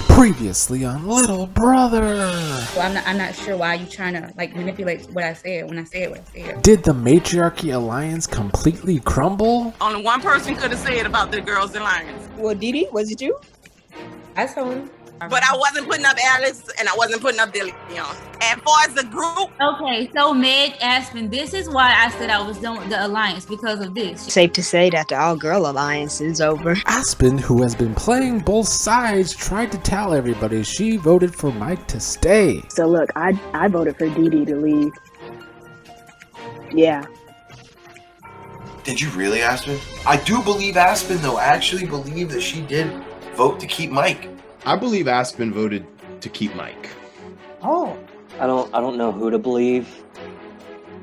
Previously on Little Brother. Well, I'm not sure why you trying to like manipulate what I said when I said what I said. Did the Matriarchy Alliance completely crumble? Only one person could have said about the Girls Alliance. Well, Didi, was it you? I told him. But I wasn't putting up Alex and I wasn't putting up Dilly. As far as the group. Okay, so Meg Aspen, this is why I said I was done with the alliance, because of this. Safe to say that the all-girl alliance is over. Aspen, who has been playing both sides, tried to tell everybody she voted for Mike to stay. So look, I voted for Didi to leave. Yeah. Did you really, Aspen? I do believe Aspen, though. I actually believe that she did vote to keep Mike. I believe Aspen voted to keep Mike. Oh. I don't know who to believe.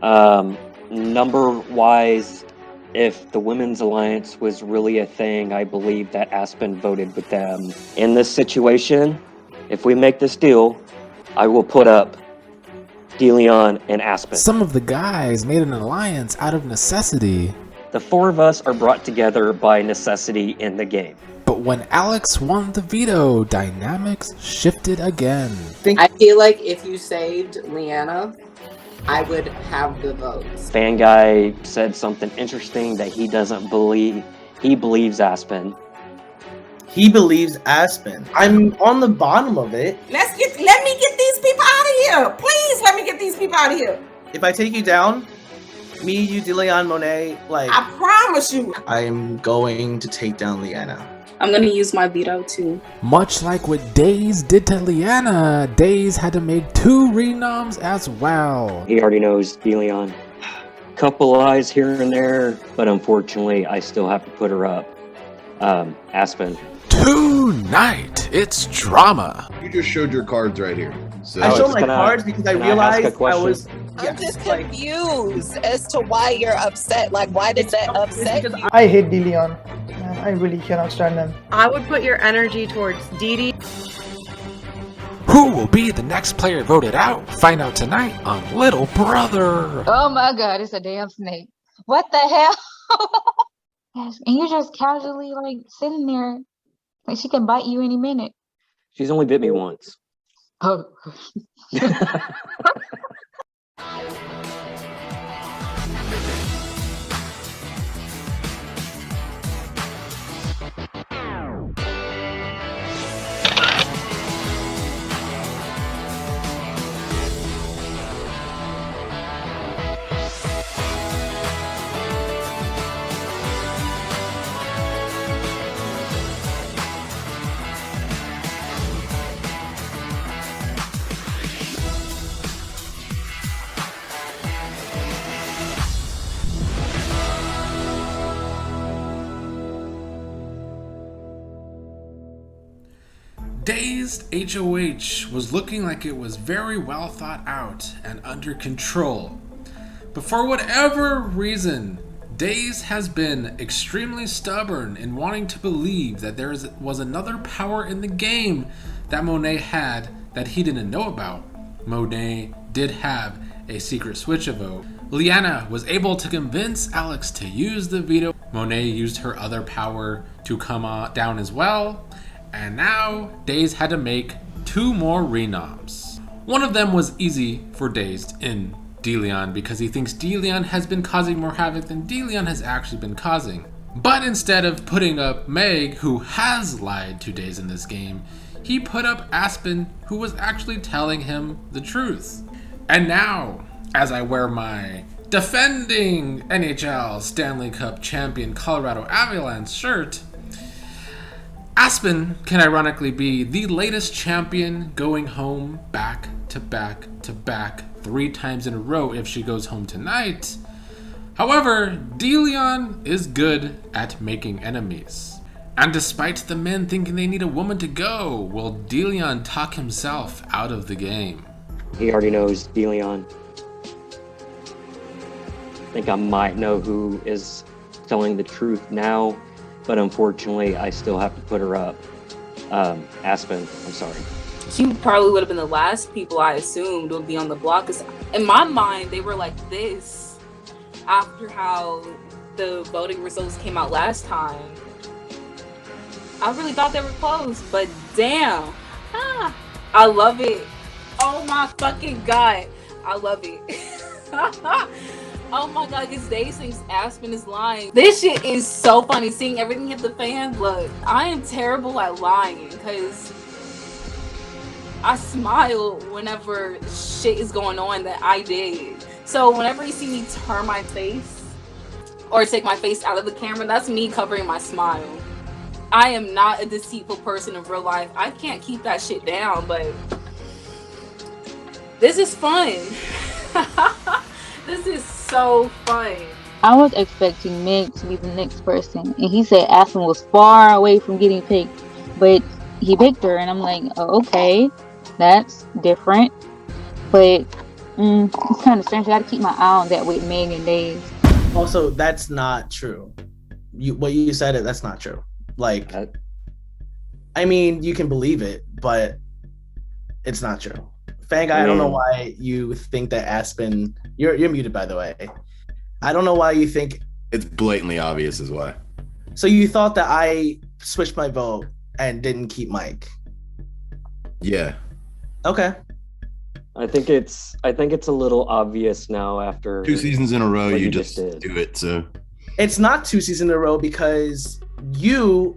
Number wise, if the Women's Alliance was really a thing, I believe that Aspen voted with them. In this situation, if we make this deal, I will put up DeLeon and Aspen. Some of the guys made an alliance out of necessity. The four of us are brought together by necessity in the game. But when Alex won the veto, dynamics shifted again. I feel like if you saved Leanna, I would have the votes. Fan guy said something interesting that he doesn't believe. He believes Aspen. He believes Aspen. I'm on the bottom of it. Let me get these people out of here. Please let me get these people out of here. If I take you down, me, you, DeLeon, Monet, I promise you. I'm going to take down Leanna. I'm gonna use my veto too. Much like what Days did to Leanna, Days had to make 2 renoms as well. He already knows DeLeon. Couple eyes here and there, but unfortunately, I still have to put her up. Aspen. Tonight, it's drama. You just showed your cards right here. So I showed my cards because I realized I was... I'm just confused as to why you're upset. Like, why did that upset you? I hate DeLeon. I really cannot stand them. I would put your energy towards Didi. Who will be the next player voted out? Find out tonight on Little Brother. Oh my god, it's a damn snake. What the hell? Yes, and you're just casually like sitting there. Like she can bite you any minute. She's only bit me once. Oh. Dazed HOH was looking like it was very well thought out and under control. But for whatever reason, Daze has been extremely stubborn in wanting to believe that there was another power in the game that Monet had that he didn't know about. Monet did have a secret switch vote. Leanna was able to convince Alex to use the veto. Monet used her other power to come down as well. And now, Daze had to make 2 more renoms. One of them was easy for Dazed in DeLeon because he thinks DeLeon has been causing more havoc than DeLeon has actually been causing. But instead of putting up Meg, who has lied to Daze in this game, he put up Aspen, who was actually telling him the truth. And now, as I wear my defending NHL Stanley Cup champion Colorado Avalanche shirt, Aspen can ironically be the latest champion going home back to back 3 times in a row if she goes home tonight. However, DeLeon is good at making enemies. And despite the men thinking they need a woman to go, will DeLeon talk himself out of the game? He already knows DeLeon. I think I might know who is telling the truth now. But unfortunately, I still have to put her up. Aspen, I'm sorry. She probably would have been the last people I assumed would be on the block. 'Cause in my mind, they were like this after how the voting results came out last time. I really thought they were close, but damn. I love it. Oh my fucking god. I love it. Oh my god, because Dave thinks Aspen is lying. This shit is so funny. Seeing everything hit the fan. Look, I am terrible at lying because I smile whenever shit is going on that I did. So whenever you see me turn my face or take my face out of the camera, that's me covering my smile. I am not a deceitful person in real life. I can't keep that shit down, but this is fun. This is so fun. I was expecting Meg to be the next person, and he said Aspen was far away from getting picked, but he picked her, and I'm like, oh, okay, that's different. But it's kind of strange. I got to keep my eye on that with Meg and Dave. Also, that's not true. What you said, that's not true. Like, I mean, you can believe it, but it's not true. Fang, I don't know why you think that Aspen. You're muted, by the way. I don't know why you think it's blatantly obvious, is why. So you thought that I switched my vote and didn't keep Mike? Yeah. Okay. I think it's a little obvious now after 2 seasons in a row. You just did. do it. So it's not 2 seasons in a row because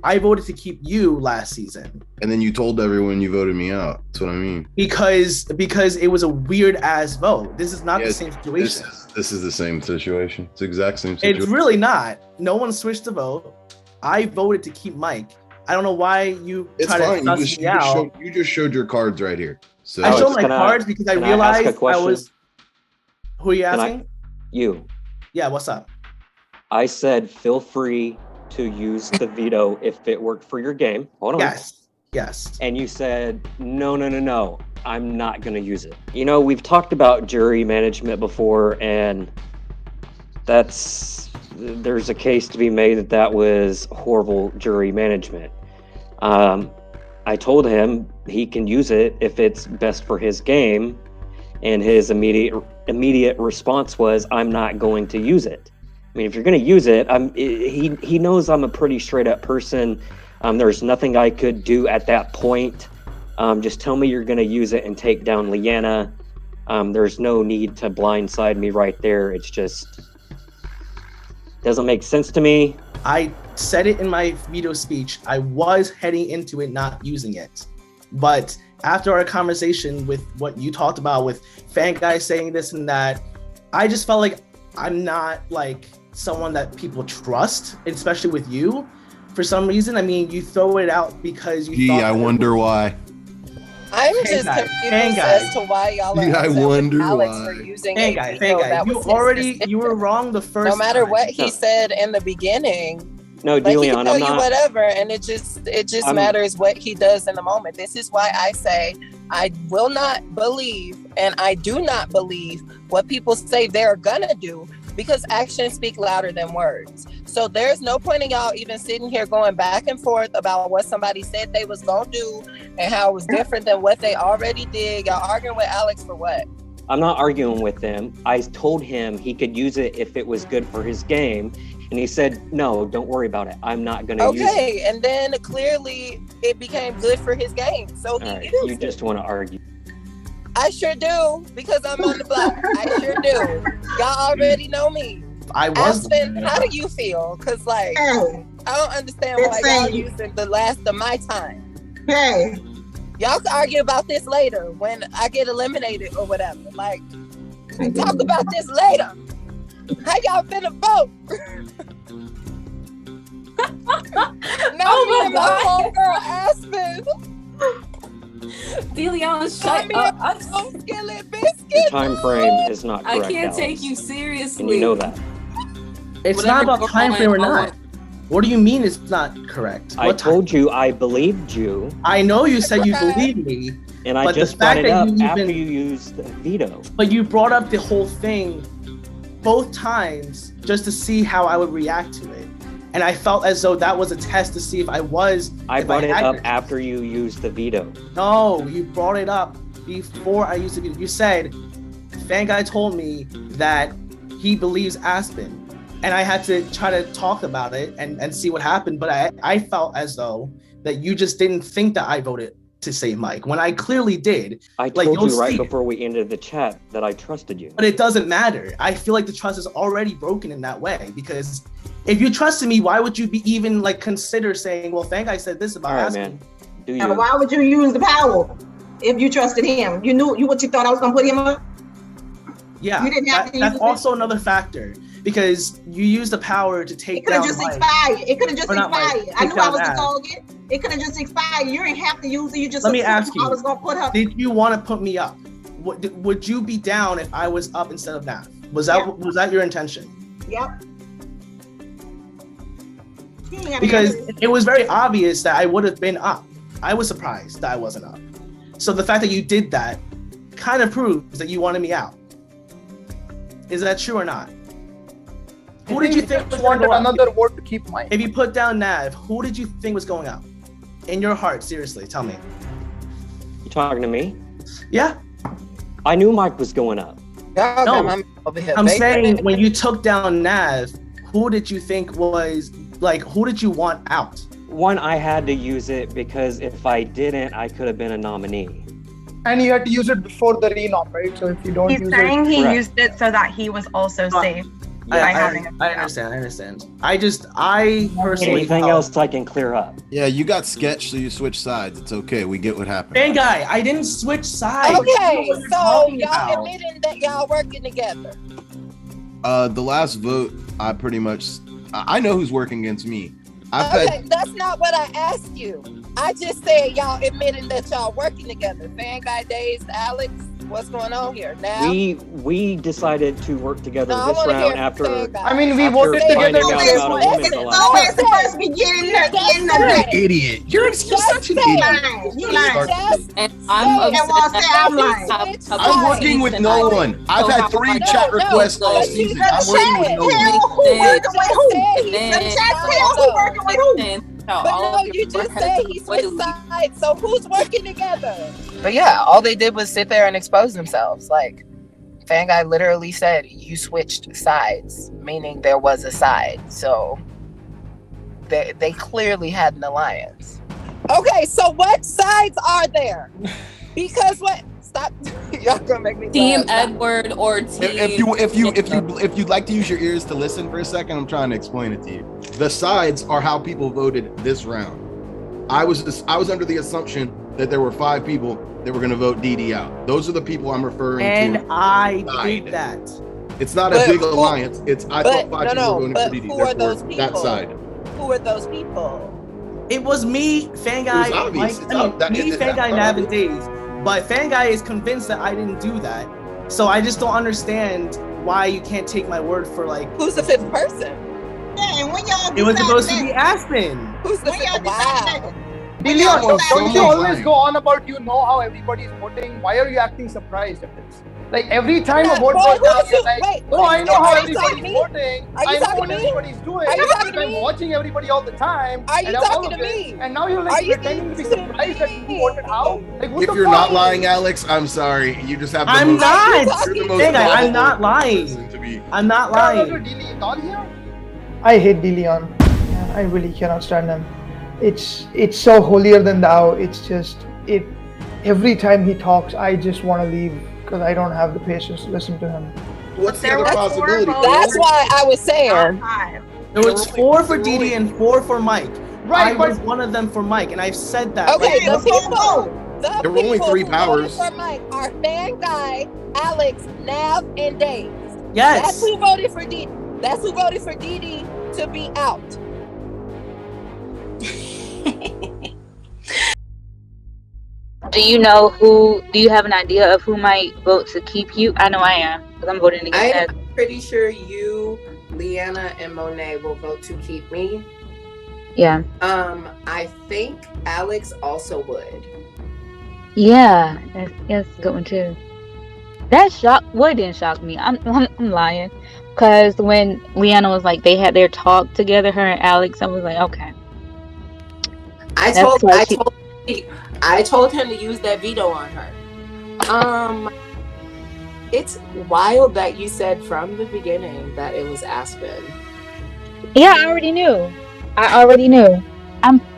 I voted to keep you last season. And then you told everyone you voted me out. That's what I mean. Because it was a weird ass vote. This is not the same situation. This is the same situation. It's the exact same situation. It's really not. No one switched the vote. I voted to keep Mike. I don't know why you try to suss me out. You just showed your cards right here. So I showed my cards because I realized I was. Who are you asking? You. Yeah, what's up? I said feel free to use the veto if it worked for your game. Hold on. Yes. And you said, no, I'm not going to use it. You know, we've talked about jury management before, and there's a case to be made that was horrible jury management. I told him he can use it if it's best for his game, and his immediate response was, I'm not going to use it. I mean, if you're going to use it, he knows I'm a pretty straight up person. There's nothing I could do at that point. Just tell me you're going to use it and take down Leanna. There's no need to blindside me right there. It's just doesn't make sense to me. I said it in my veto speech. I was heading into it not using it. But after our conversation with what you talked about with Fan Guy saying this and that, I just felt like I'm not like someone that people trust, especially with you. For some reason, I mean, you throw it out because you thought... I wonder why. I'm just confused as to why y'all are I wonder Alex why. for using Fan Guy. You were wrong the first No matter time. what he said in the beginning. No, Like, he Deleon, can tell I'm you not. whatever, and it just matters what he does in the moment. This is why I say I will not believe, and I do not believe what people say they're gonna do, because actions speak louder than words. So there's no point in y'all even sitting here going back and forth about what somebody said they was gonna do and how it was different than what they already did. Y'all arguing with Alex for what? I'm not arguing with him. I told him he could use it if it was good for his game. And he said, no, don't worry about it. I'm not going to use it. Okay, and then clearly it became good for his game. So he used You just want to argue. I sure do, because I'm on the block. I sure do. Y'all already know me. I was. Aspen, how do you feel? Because, like, I don't understand why y'all using the last of my time. Hey. Y'all can argue about this later when I get eliminated or whatever. Like, talk about this later. How y'all finna vote? Oh my my God. homegirl Aspen. Deleon, shut up. Skillet The biscuit. time frame is not I correct, can't Alex. take you seriously. And you know that. It's Whatever not about time frame or not. What do you mean it's not correct? I told you I believed you. I know you said you believe me. And I but just the brought fact it that up you after even, you used the veto. But you brought up the whole thing both times just to see how I would react to it. And I felt as though that was a test to see if I was. I brought it up after you used the veto. No, you brought it up before I used the veto. You said, Fan Guy told me that he believes Aspen. And I had to try to talk about it and see what happened. But I felt as though that you just didn't think that I voted to say Mike when I clearly did. I Like, told you'll you right see. before we ended the chat that I trusted you. But it doesn't matter. I feel like the trust is already broken in that way, because if you trusted me, why would you be even like consider saying, well, Fangai said this about All right, Aspen? man. Do Now, you? why would you use the power if you trusted him? You knew what you thought I was gonna put him up. Yeah, You didn't have to that's use also another factor, because you use the power to take It could have down just Mike. expired. It could have just Or not Mike, expired. I take knew I down was the Nav. target. It could have just expired. You didn't have to use it. You just Let me assumed ask you, I was gonna put her. did you want to put me up? Would you be down if I was up instead of Nav? Was that your intention? Yep. Because it was very obvious that I would have been up. I was surprised that I wasn't up. So the fact that you did that kind of proves that you wanted me out. Is that true or not? Who did you think was wanted going another vote to keep Mike? If you put down Nav, who did you think was going out? In your heart, seriously, tell me. You talking to me? Yeah. I knew Mike was going up. No, I'm saying when you took down Nav, who did you think was, like, who did you want out? One, I had to use it because if I didn't, I could have been a nominee. And you had to use it before the renom, right? So if you don't He's use saying it, he Correct. used it so that he was also safe by having it. I understand. I personally Anything felt- else I can clear up? Yeah, you got sketched, so you switched sides. It's okay. We get what happened. Fan guy, I didn't switch sides. Okay, What are you so talking y'all about? admitting that y'all working together. The last vote, I pretty much, I know who's working against me. I've Okay, had, that's not what I asked you. I just said y'all admitting that y'all working together. Fan guy Days, Alex, what's going on here now? We decided to work together No, I this wanna round hear after. Fan guy. I mean, we after voted finding together. out about a women's alliance. Always the first beginning of the end of you're the an idiot. You're such an idiot. You lying. And I'm And won't say I'm lying. I'm working with no one. I've had 3 chat requests all season. I'm working with no one. Who working with who? The chat tell who working with who? But no, you just said he switched sides, so who's working together? But yeah, all they did was sit there and expose themselves. Like, Fanguy literally said, you switched sides, meaning there was a side. So they clearly had an alliance. Okay, so what sides are there? Because what? Stop! Y'all gonna make me Team laugh. Edward or team. If you'd like to use your ears to listen for a second, I'm trying to explain it to you. The sides are how people voted this round. I was under the assumption that there were 5 people that were going to vote DD out. Those are the people I'm referring to. And I did that. It's not a But big who- alliance. It's I thought 5 no, people no, were voting but for DD. who are those Therefore, that people? side. Who are those people? It was me, Fanguy, It was obvious. Mike, It's ob- that- me, it- that- Fanguy, that- Nav, and Days. But Fanguy is convinced that I didn't do that. So I just don't understand why you can't take my word for, like, Who's the 5th person? Yeah, and when y'all it was supposed to decided be Aspen. Who's the When y'all 5th? decided Wow. Dillion, don't someone you always lying. go on about you know how everybody's voting? Why are you acting surprised at this? Like every time a vote Boy, goes who down, is you're you? like, Wait, oh, I know are how you talking to everybody's me? voting. Are you I know talking what to me? everybody's doing. Are you talking to I'm me? watching everybody all the time. Are you and all talking of to it. me? And now you're Are like you pretending to be talking to surprised that you me? voted how? Like what If the you're fuck? not lying, Alex, I'm sorry. You just have the I'm most. not. You're the most Fanguy, I'm not gullible lying. person to be. I'm not lying. I hate Dillion. Yeah, I really cannot stand him. It's so holier than thou. It's just it. Every time he talks, I just want to leave because I don't have the patience to listen to him. What's the There other were 4 possibility? votes. That's why I was saying. Not 5. There was 4 for DD and 4 for Mike. Right, I was one of them for Mike, and I've said that. Okay, like, the people. There were only 3 powers. For Mike are Fanguy, Alex, Nav, and Dave. Yes. That's who voted for DD. That's who voted for DD to be out. Do you have an idea of who might vote to keep you? I know I am, because I'm voting against that. I'm pretty sure you, Leanna, and Monet will vote to keep me. Yeah. I think Alex also would. Yeah, that's a good one too. That didn't shock me. I'm lying, because when Leanna was like they had their talk together, her and Alex, I was like, okay. I told him to use that veto on her. It's wild that you said from the beginning that it was Aspen. Yeah, I already knew.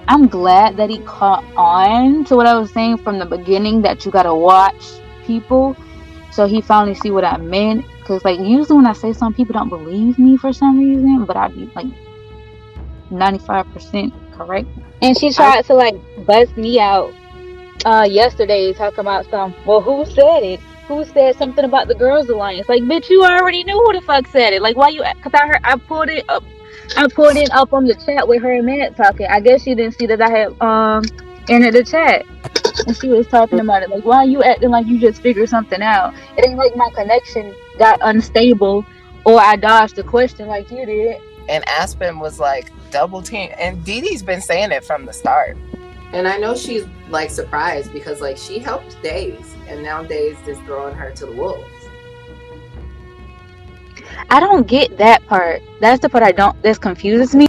I'm glad that he caught on to what I was saying from the beginning, that you gotta watch people. So he finally see what I meant. Cause like usually when I say something, people don't believe me for some reason, but I'd be like 95% correct. And she tried to like bust me out yesterday talking about some, well, who said it? Who said something about the Girls Alliance? Like, bitch, you already knew who the fuck said it. Like, why you? Cause I pulled it up. I pulled it up on the chat with her and Matt talking. I guess she didn't see that I had entered the chat and she was talking about it. Like, why are you acting like you just figured something out? It ain't like my connection got unstable or I dodged the question like you did. And Aspen was like double team, and Dee Dee's been saying it from the start. And I know she's like surprised because like she helped Days, and now Days is throwing her to the wolves. I don't get that part. That's the part that confuses me.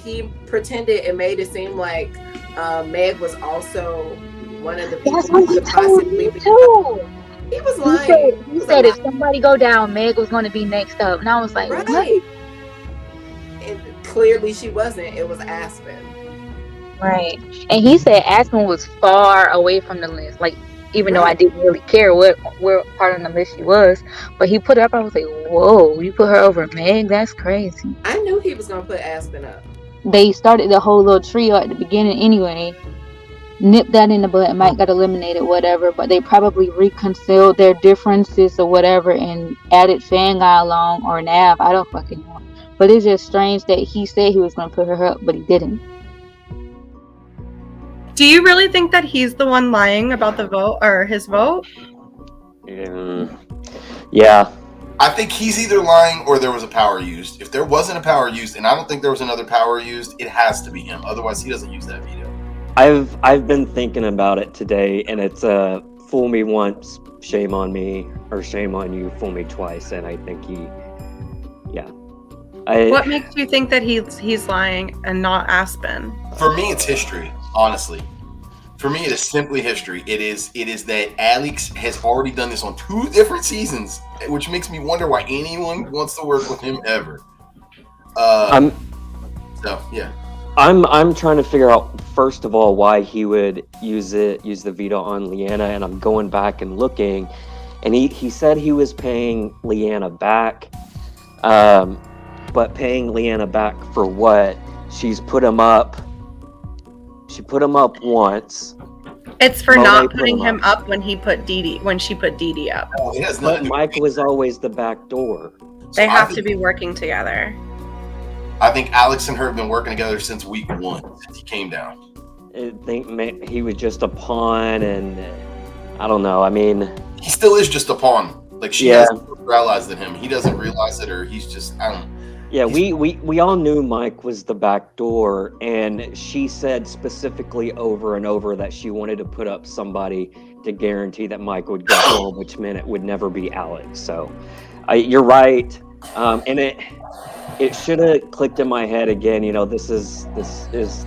He pretended and made it seem like Meg was also one of the people That's what who he could told possibly me be. too. He was lying. He said if somebody go down, Meg was going to be next up, and I was like, right. what? And clearly she wasn't. It was Aspen. Right. And he said Aspen was far away from the list. Like, even though I didn't really care where part of the list she was, but he put her up. I was like, whoa, you put her over Meg? That's crazy. I knew he was gonna put Aspen up. They started the whole little trio at the beginning anyway. Nipped that in the bud. Mike got eliminated, whatever. But they probably reconciled their differences or whatever and added Fanguy along or Nav. I don't fucking know. But it's just strange that he said he was gonna put her up, but he didn't. Do you really think that he's the one lying about the vote or his vote? Yeah. I think he's either lying or there was a power used. If there wasn't a power used, and I don't think there was another power used, it has to be him. Otherwise, he doesn't use that veto. I've been thinking about it today, and it's fool me once, shame on me, or shame on you, fool me twice, and I think What makes you think that he's lying and not Aspen? For me, it's history. Honestly, for me, it is simply history. It is that Alex has already done this on 2 different seasons, which makes me wonder why anyone wants to work with him ever. I'm trying to figure out, first of all, why he would use the veto on Leanna, and I'm going back and looking, and he said he was paying Leanna back, but paying Leanna back for what? She's put him up. She put him up once. It's for not putting him up when she put Dee Dee up. But Mike was always the back door. They have to be working together. I think Alex and her have been working together since week 1, since he came down. I think he was just a pawn, and I don't know. I mean, he still is just a pawn. Like, she has more allies than him. He doesn't realize it, or he's just, I don't know. Yeah, we all knew Mike was the back door, and she said specifically over and over that she wanted to put up somebody to guarantee that Mike would go home, which meant it would never be Alex. So, you're right, and it should have clicked in my head again. You know, this is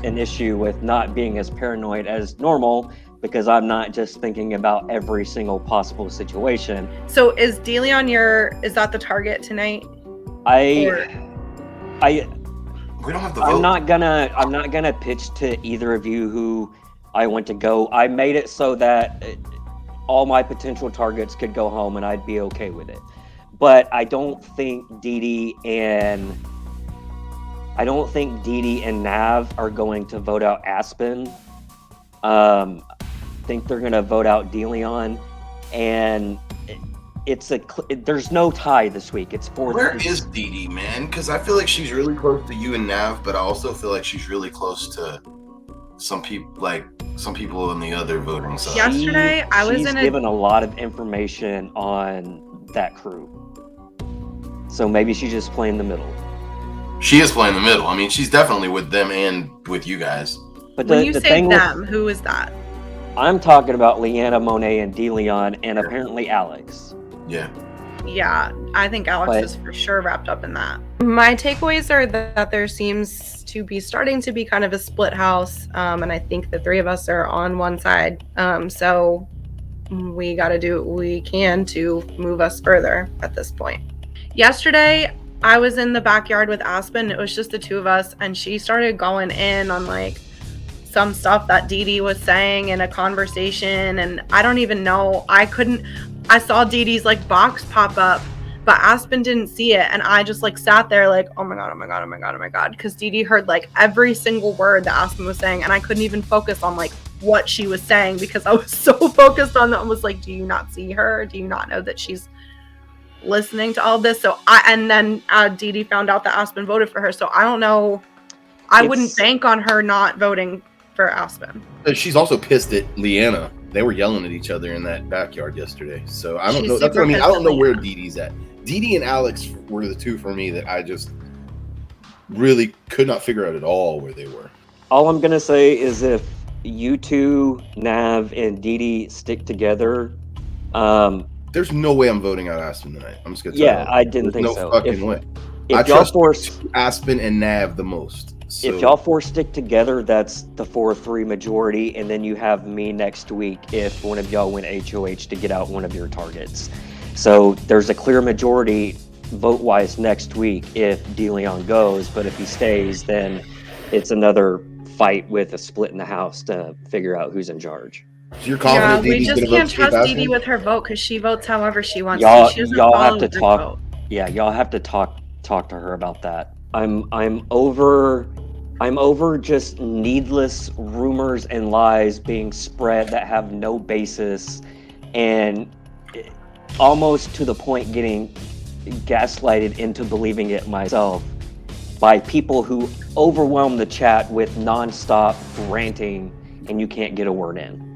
an issue with not being as paranoid as normal, because I'm not just thinking about every single possible situation. So is Deleon is that the target tonight? We don't have the vote. I'm not gonna pitch to either of you who I want to go. I made it so that all my potential targets could go home and I'd be okay with it. But I don't think Dee Dee and Nav are going to vote out Aspen. I think they're gonna vote out Deleon, and there's no tie this week. It's 4. Where is Dee Dee, man? Because I feel like she's really close to you and Nav, but I also feel like she's really close to some people in the other voting side. Yesterday, she's given a lot of information on that crew, so maybe she's just playing the middle. She is playing the middle. I mean, she's definitely with them and with you guys. But when you say them, who is that? I'm talking about Leanna, Monet, and Deleon, and apparently Alex. Yeah, I think Alex is for sure wrapped up in that. My takeaways are that there seems to be starting to be kind of a split house, and I think the 3 of us are on one side. So we got to do what we can to move us further at this point. Yesterday, I was in the backyard with Aspen. It was just the 2 of us, and she started going in on like some stuff that Dee Dee was saying in a conversation, and I don't even know. I saw Dee Dee's like box pop up, but Aspen didn't see it, and I just like sat there like, oh my god, oh my god, oh my god, oh my god, because Dee Dee heard like every single word that Aspen was saying, and I couldn't even focus on like what she was saying because I was so focused on that. I was like, do you not see her? Do you not know that she's listening to all this? So then Dee Dee found out that Aspen voted for her, so I don't know. I wouldn't bank on her not voting for Aspen. She's also pissed at Leanna. They were yelling at each other in that backyard yesterday. So I don't She's know. That's what I mean. I super don't know pissed where at Dee Dee's at. Dee Dee and Alex were the two for me that I just really could not figure out at all where they were. All I'm gonna say is if you two, Nav and Dee Dee, stick together, there's no way I'm voting out Aspen tonight. I'm just gonna tell you. Yeah, I didn't think no so. Fucking way. If I y'all trust Aspen and Nav the most. So. If y'all four stick together, that's the 4-3 majority, and then you have me next week if one of y'all win HOH to get out one of your targets. So there's a clear majority vote-wise next week if DeLeon goes, but if he stays, then it's another fight with a split in the house to figure out who's in charge. So you're confident we just can't trust Dee Dee with her vote because she votes however she wants to. She doesn't y'all follow have to the talk. vote. Yeah, y'all have to talk to her about that. I'm over just needless rumors and lies being spread that have no basis, and almost to the point getting gaslighted into believing it myself by people who overwhelm the chat with nonstop ranting, and you can't get a word in.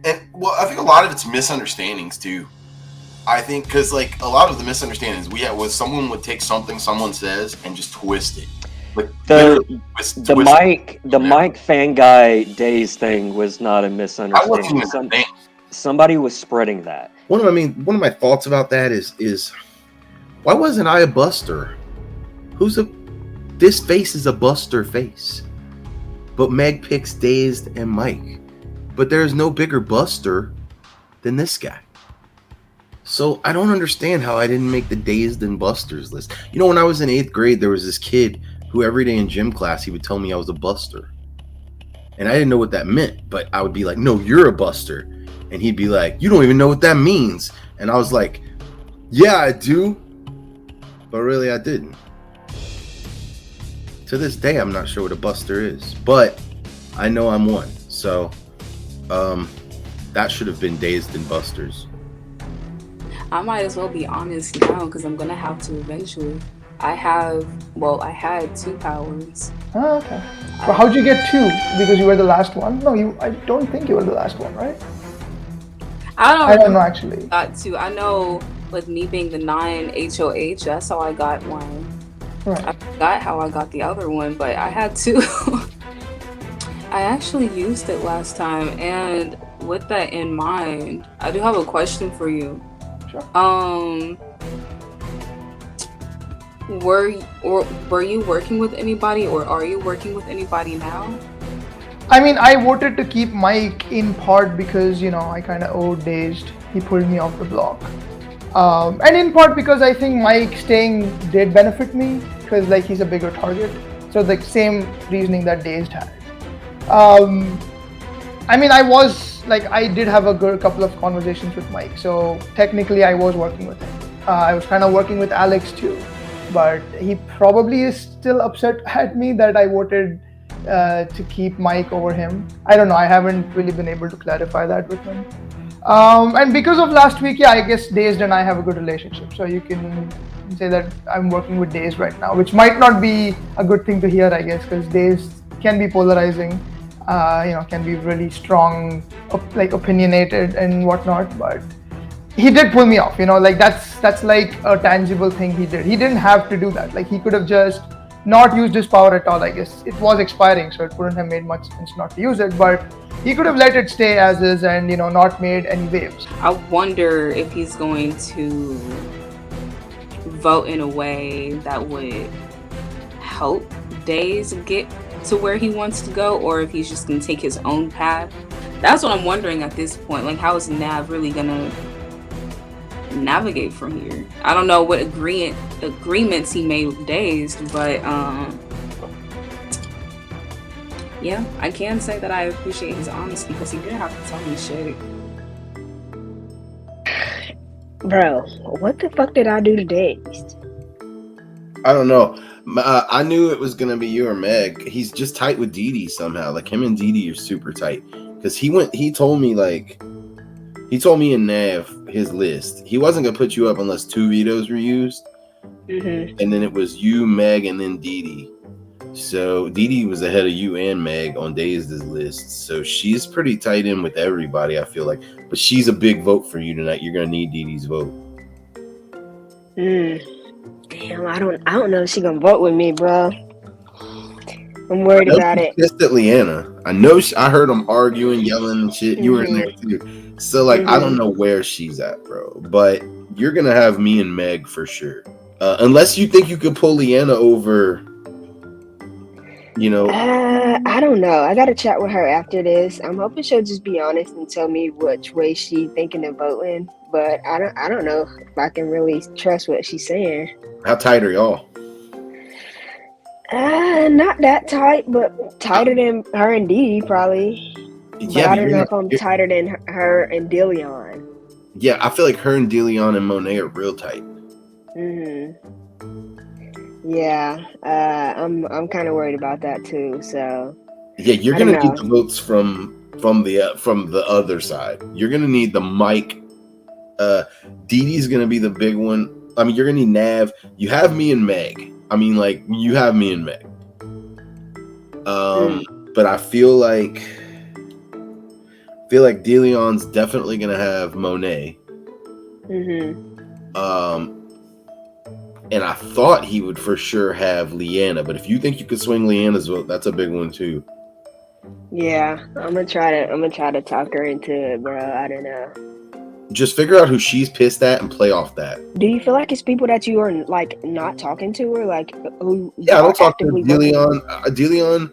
And well, I think a lot of it's misunderstandings too. I think because like a lot of the misunderstandings we had was someone would take something someone says and just twist it. Like The Mike fan guy days thing was not a misunderstanding. Somebody was spreading that. One of my thoughts about that is why wasn't I a buster? This face is a buster face. But Meg picks Dazed and Mike. But there's no bigger buster than this guy. So I don't understand how I didn't make the Dazed and Busters list. You know, when I was in 8th grade, there was this kid who every day in gym class, he would tell me I was a buster. And I didn't know what that meant, but I would be like, no, you're a buster. And he'd be like, you don't even know what that means. And I was like, yeah, I do. But really, I didn't. To this day, I'm not sure what a buster is. But I know I'm one. So that should have been Dazed and Busters. I might as well be honest now because I'm going to have to eventually. I had 2 powers. Oh, okay. Well, how'd you get 2? Because you were the last one? No, I don't think you were the last one, right? I don't know actually. Got 2. I know with me being the 9 HOH, that's how I got one. Right. I forgot how I got the other one, but I had 2. I actually used it last time, and with that in mind, I do have a question for you. Sure. Were you working with anybody, or are you working with anybody now? I mean, I voted to keep Mike in part because, I kind of owed Dazed. He pulled me off the block. And in part because I think Mike staying did benefit me because, he's a bigger target. So, the same reasoning that Dazed had. I mean, I did have a good couple of conversations with Mike. So, technically, I was working with him. I was kind of working with Alex too. But he probably is still upset at me that I voted to keep Mike over him. I don't know. I haven't really been able to clarify that with him. And because of last week, I guess Dazed and I have a good relationship. So you can say that I'm working with Dazed right now, which might not be a good thing to hear, I guess, because Dazed can be polarizing, can be really strong, opinionated and whatnot. But he did pull me off, that's like a tangible thing he did. He didn't have to do that. He could have just not used his power at all, I guess. It was expiring, so it wouldn't have made much sense not to use it, but he could have let it stay as is and, not made any waves. I wonder if he's going to vote in a way that would help Days get to where he wants to go, or if he's just going to take his own path. That's what I'm wondering at this point. How is Nav really going to navigate from here? I don't know what agreements he made with Dazed, but yeah, I can say that I appreciate his honesty because he did have to tell me shit. Bro, what the fuck did I do today? I don't know. I knew it was gonna be you or Meg. He's just tight with Dee Dee somehow. Like him and Dee Dee are super tight. Because he told me in Nav his list. He wasn't gonna put you up unless 2 vetoes were used. Mm-hmm. And then it was you, Meg, and then Dee Dee. So Dee Dee was ahead of you and Meg on Dazed's list. So she's pretty tight in with everybody, I feel like. But she's a big vote for you tonight. You're gonna need Dee Dee's vote. Damn, I don't know if she gonna vote with me, bro. I'm worried about it. Pissed at Leanna. I know. I heard them arguing, yelling, and shit. You were in there too. So like, I don't know where she's at, bro. But you're gonna have me and Meg for sure, unless you think you could pull Leanna over. You know. I don't know. I gotta chat with her after this. I'm hoping she'll just be honest and tell me which way she thinking of voting. But I don't know if I can really trust what she's saying. How tight are y'all? Not that tight, but tighter than her and Dee Dee probably. Yeah, but I don't know if I'm tighter than her and Dillion. Yeah, I feel like her and Dillion and Monet are real tight. Yeah, I'm kind of worried about that too. So yeah, you're gonna need the votes from the other side. You're gonna need the Mike. Dee Dee's gonna be the big one. I mean, you're gonna need Nav. You have me and Meg. I mean, like you have me and Meg. But I feel like Dillion's definitely gonna have Monet. And I thought he would for sure have Leanna, but if you think you could swing Leanna's vote, that's a big one too. Yeah, I'm gonna try to talk her into it, bro. I don't know. Just figure out who she's pissed at and play off that. Do you feel like it's people that you are like not talking to, or like who? Yeah, I don't talk to Dillion. Dillion,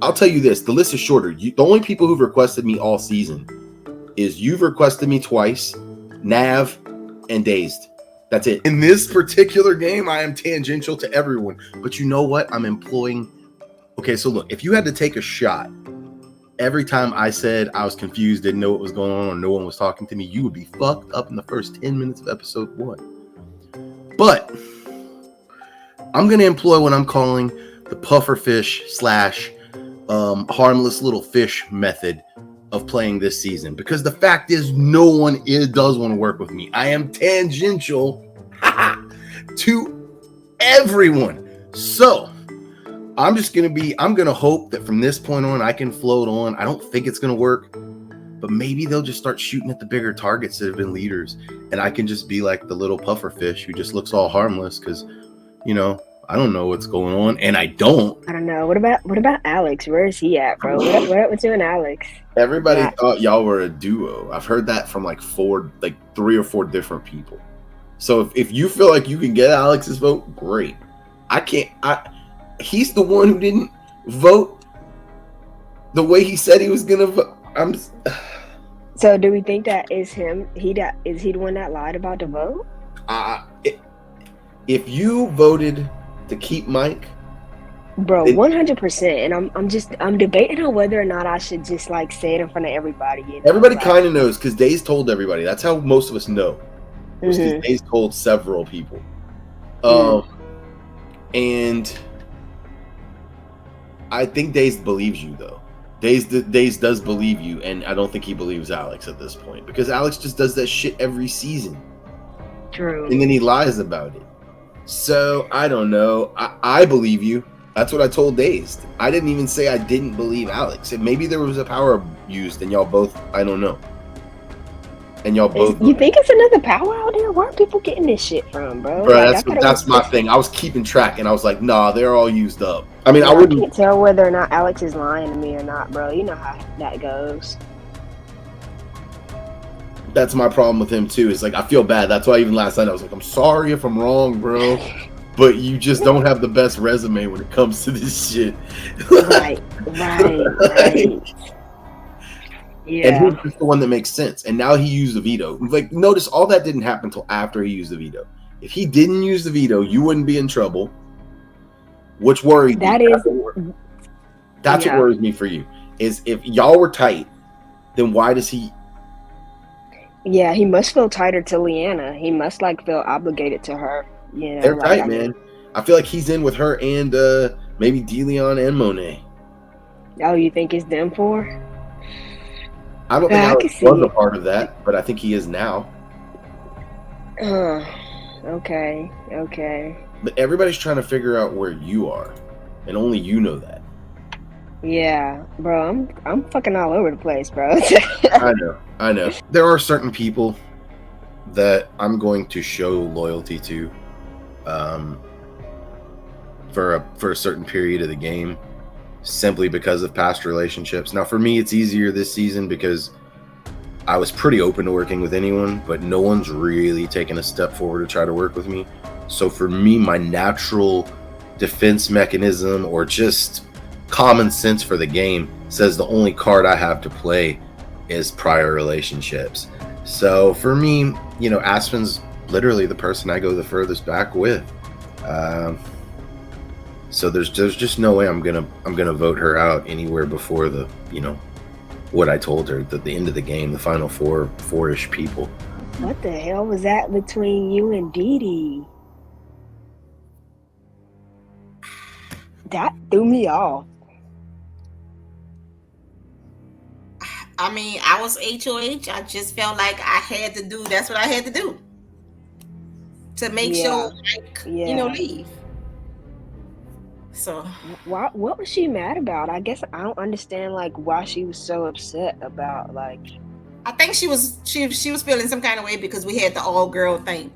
I'll tell you this: the list is shorter. The only people who've requested me all season is you've requested me twice, Nav, and Dazed. That's it. In this particular game, I am tangential to everyone. But you know what? I'm employing. Okay, so look, if you had to take a shot every time I said I was confused, didn't know what was going on, or no one was talking to me, you would be fucked up in the first 10 minutes of episode 1. But I'm going to employ what I'm calling the pufferfish / harmless little fish method of playing this season. Because the fact is, no one does want to work with me. I am tangential to everyone. So I'm going to hope that from this point on, I can float on. I don't think it's going to work, but maybe they'll just start shooting at the bigger targets that have been leaders. And I can just be like the little puffer fish who just looks all harmless because, I don't know what's going on. And I don't know. What about Alex? Where is he at, bro? What's doing Alex? Everybody thought y'all were a duo. I've heard that from like 3 or 4 different people. So if you feel like you can get Alex's vote, great. I can't. He's the one who didn't vote the way he said he was gonna vote. So do we think that is him? Is he the one that lied about the vote? If you voted to keep Mike, bro, 100%. And I'm debating on whether or not I should just like say it in front of everybody. Everybody kind of knows because Days told everybody. That's how most of us know. Because Days told several people. And I think Days believes you though. Days does believe you, and I don't think he believes Alex at this point because Alex just does that shit every season. True. And then he lies about it. So I don't know. I believe you. That's what I told Dazed. I didn't even say I didn't believe Alex. And maybe there was a power used, and y'all both. I don't know. And y'all both. You think it's another power out there? Where are people getting this shit from, bro? Bro, that's my thing. I was keeping track, and I was like, nah, they're all used up. I mean, I wouldn't. I can't tell whether or not Alex is lying to me or not, bro. You know how that goes. That's my problem with him too. It's like I feel bad. That's why even last night I was like, I'm sorry if I'm wrong, bro. But you just don't have the best resume when it comes to this shit. Right. Yeah. And he's just the one that makes sense. And now he used the veto. Like, notice all that didn't happen until after he used the veto. If he didn't use the veto, you wouldn't be in trouble. Which worried me. That's what worries me for you. Is if y'all were tight, then why does he? Yeah, he must feel tighter to Leanna. He must like feel obligated to her. You know, They're like tight, man. I feel like he's in with her and maybe DeLeon and Monet. Oh, you think it's them four? I don't think I Alex can see was a it. part of that, but I think he is now. Okay. But everybody's trying to figure out where you are, and only you know that. Yeah, bro, I'm fucking all over the place, bro. I know. There are certain people that I'm going to show loyalty to, for a certain period of the game, simply because of past relationships. Now, for me, it's easier this season because I was pretty open to working with anyone, but no one's really taken a step forward to try to work with me. So for me, my natural defense mechanism, or just common sense for the game, says the only card I have to play is prior relationships. So for me, you know, Aspen's literally the person I go the furthest back with. So there's just no way I'm gonna vote her out anywhere before the, you know, what I told her, at the end of the game, the final four-ish people. What the hell was that between you and Dee Dee? That threw me off. I mean, I was HOH. I just felt like I had to do. That's what I had to do to make sure, like, you know, leave. So, what was she mad about? I guess I don't understand like why she was so upset about like. I think she was feeling some kind of way because we had the all girl thing.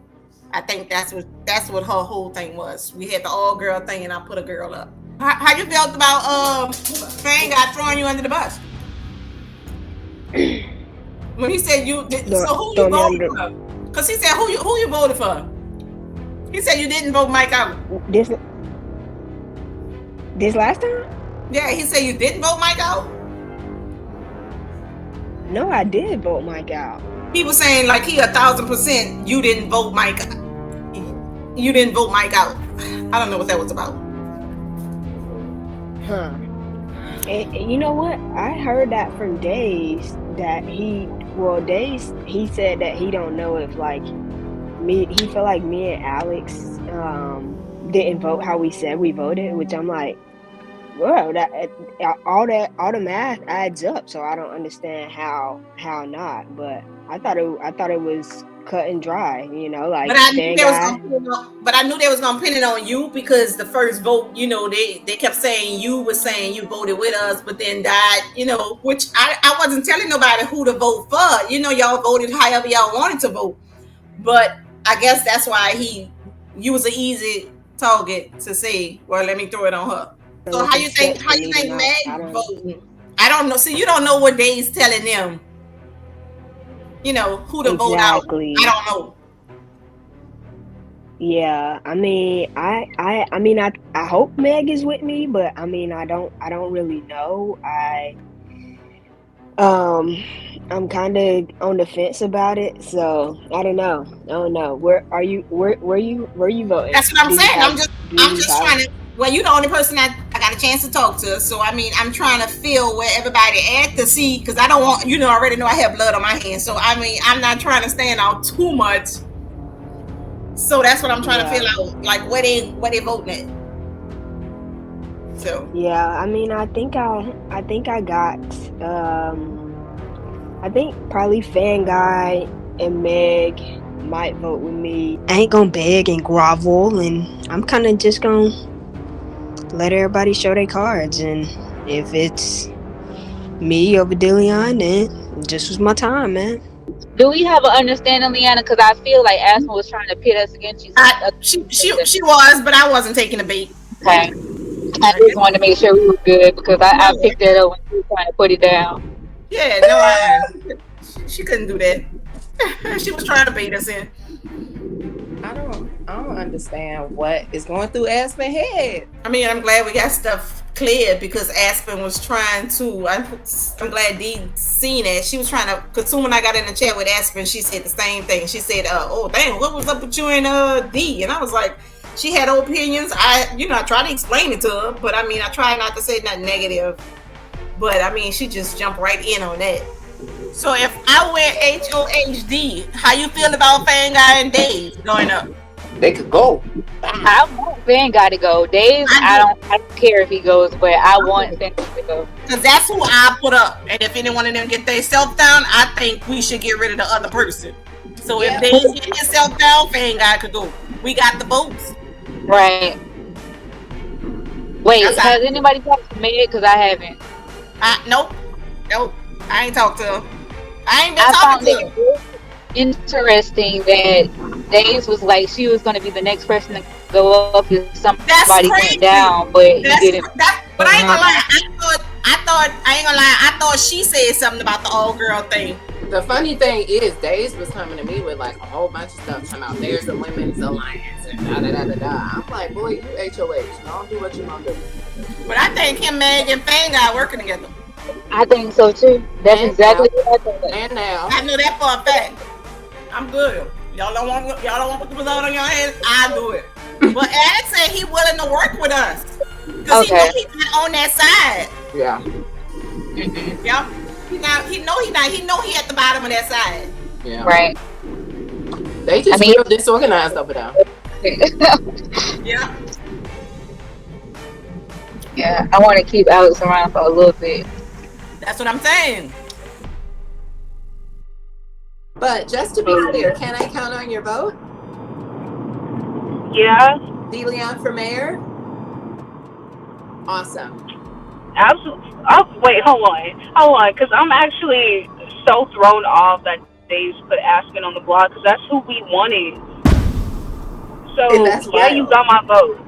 I think that's what her whole thing was. We had the all girl thing, and I put a girl up. How you felt about Fang got throwing you under the bus? When he said you, so who you voted for? Because he said who you voted for. He said you didn't vote Mike out. This last time? Yeah, he said you didn't vote Mike out. No, I did vote Mike out. He was saying like he 1,000% you didn't vote Mike. You didn't vote Mike out. I don't know what that was about. Huh. And you know what? I heard that from Days that he said that he don't know if like he felt like me and Alex didn't vote how we said we voted, which I'm like, well, that all the math adds up, so I don't understand how not. But I thought it was cut and dry, you know, like. But I knew they was gonna pin it on you because the first vote, you know, they kept saying you were saying you voted with us, but then died, you know, which I wasn't telling nobody who to vote for. You know, y'all voted however y'all wanted to vote, but I guess that's why you was an easy target to say, well, let me throw it on her. So how you think Meg voting? I don't know. See, you don't know what Dave's telling them. You know who to vote out. I don't know. Yeah, I mean, I hope Meg is with me, but I mean, I don't really know. I'm kind of on the fence about it, so I don't know. Where you voting? That's what I'm saying. I'm just trying to. Well, you're the only person I got a chance to talk to, so I mean, I'm trying to feel where everybody at to see, because I don't want, you know, I already know I have blood on my hands, so I mean, I'm not trying to stand out too much. So that's what I'm trying to feel out, like where they voting at. So yeah, I mean, I think probably Fan Guy and Meg might vote with me. I ain't gonna beg and grovel, and I'm kind of just gonna let everybody show their cards, and if it's me over DeLeon, then this was my time, man. Do we have an understanding, Leanna? Because I feel like Aspen was trying to pit us against you. She was, but I wasn't taking the bait. Okay. I just wanted to make sure we were good because I picked that up when you were trying to put it down. Yeah, no, she couldn't do that. She was trying to bait us in. I don't understand what is going through Aspen's head. I mean, I'm glad we got stuff cleared because Aspen was trying to. I'm glad Dee seen it. She was trying to. Because soon when I got in the chat with Aspen, she said the same thing. She said, "Oh, dang, what was up with you and Dee?" And I was like, she had opinions. I try to explain it to her, but I mean, I try not to say nothing negative. But I mean, she just jumped right in on that. So if I went HOHD, how you feel about Fanguy and Dave going up? They could go. I want Van Guy to go. Dave, I don't care if he goes, but I want Van Guy to go. Because that's who I put up. And if any one of them get their self down, I think we should get rid of the other person. So if they get himself down, Fanguy could go. We got the votes. Right. Wait, has anybody talked to Meg? Because I haven't. Nope. I ain't talked to her. I ain't been talking to her. Interesting that Days was like she was going to be the next person to go up if somebody went down, but he didn't. But I ain't gonna lie. I thought she said something about the all girl thing. The funny thing is, Days was coming to me with like a whole bunch of stuff talking about there's a women's alliance and da da da da da. I'm like, boy, you HOH. Don't do what you gonna do. But I think him, Meg, and Fanguy working together. I think so too. That's exactly what I thought. And now I know that for a fact. I'm good. Y'all don't want to put the result on your hands? I do it. But Alex said he willing to work with us because he know he's not on that side. Yeah. Yeah. He know he at the bottom of that side. Yeah. Right. They just real disorganized over there. Yeah. Yeah. I want to keep Alex around for a little bit. That's what I'm saying. But just to be clear, can I count on your vote? Yeah. DeLeon for mayor? Awesome. Absolutely. Oh, wait, hold on, because I'm actually so thrown off that Dave's put Aspen on the block because that's who we wanted. So that's yeah, you got my vote.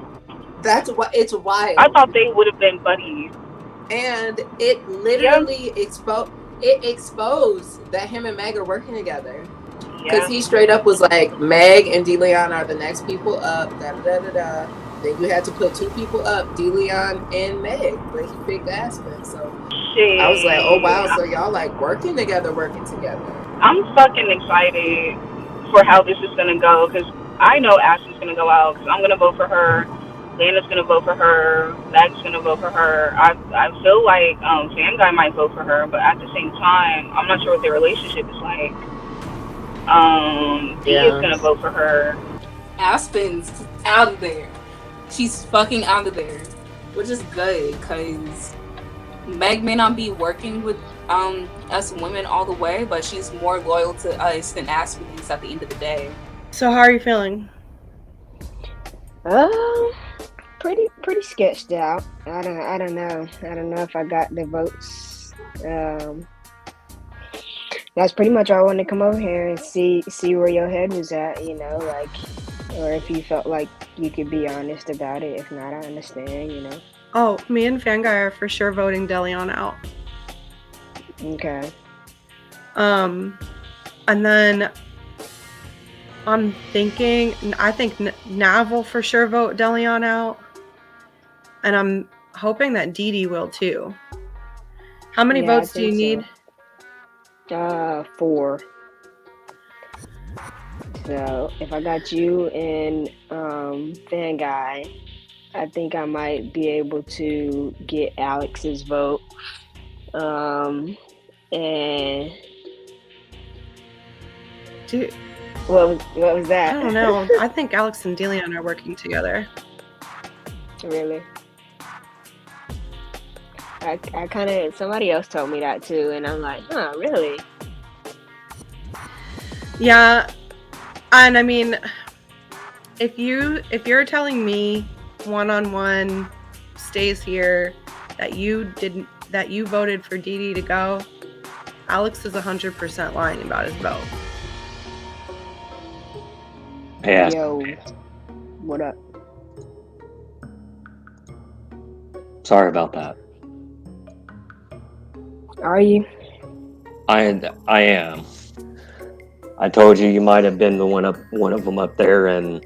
That's what it's wild. I thought they would have been buddies. And it literally exposed that him and Meg are working together. Because he straight up was like, Meg and DeLeon are the next people up, da da da da da. Then you had to put two people up, DeLeon and Meg, but he picked Aspen. So I was like, oh wow, so y'all like working together. I'm fucking excited for how this is gonna go because I know Aspen's gonna go out because I'm gonna vote for her. Lana's gonna vote for her. Meg's gonna vote for her. I feel like Fanguy might vote for her, but at the same time, I'm not sure what their relationship is like. Dee is gonna vote for her. Aspen's out of there. She's fucking out of there, which is good because Meg may not be working with us women all the way, but she's more loyal to us than Aspen is at the end of the day. So how are you feeling? Pretty sketched out. I don't know if I got the votes. That's pretty much all I wanted to come over here and see where your head was at, like, or if you felt like you could be honest about it. If not, I understand, Oh, me and Fanguy are for sure voting DeLeon out. Okay. And then I'm thinking, I think Nav will for sure vote DeLeon out. And I'm hoping that Dee Dee will too. How many votes do you need? 4. So if I got you and Fanguy, I think I might be able to get Alex's vote. And dude, what was that? I don't know. I think Alex and DeLeon are working together. Really? I kind of, somebody else told me that too, and I'm like, huh, really? Yeah, and I mean, if you're telling me one-on-one stays here that you voted for Dee Dee to go, Alex is 100% lying about his vote. Yeah. Yo, what up? Sorry about that. Are you? I am. I told you might have been the one of them up there, and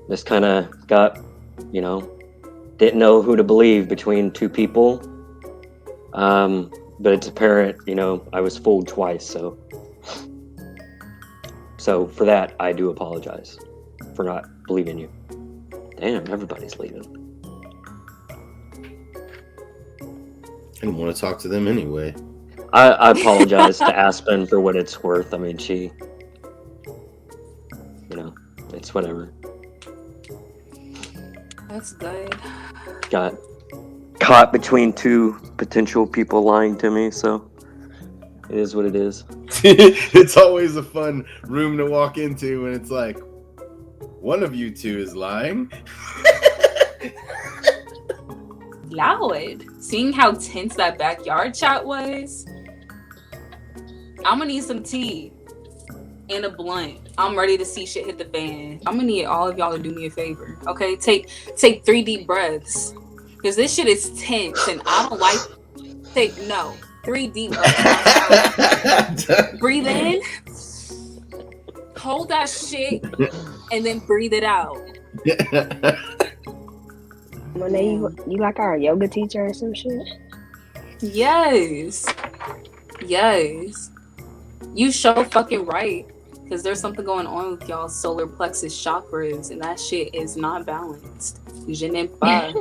just kind of got, didn't know who to believe between two people. But it's apparent, I was fooled twice. So for that, I do apologize for not believing you. Damn, everybody's leaving. I didn't want to talk to them anyway. I apologize to Aspen for what it's worth. I mean, she, it's whatever. That's good. Got caught between two potential people lying to me, so it is what it is. It's always a fun room to walk into when it's like, one of you two is lying. Loud. Seeing how tense that backyard chat was, I'm gonna need some tea and a blunt. I'm ready to see shit hit the fan. I'm gonna need all of y'all to do me a favor, okay? Take 3 deep breaths, because this shit is tense and I don't like. 3 deep breaths. Breathe in, hold that shit, and then breathe it out. Monet, you like our yoga teacher or some shit? Yes. You so fucking right. Because there's something going on with y'all's solar plexus chakras, and that shit is not balanced. Je n'aime pas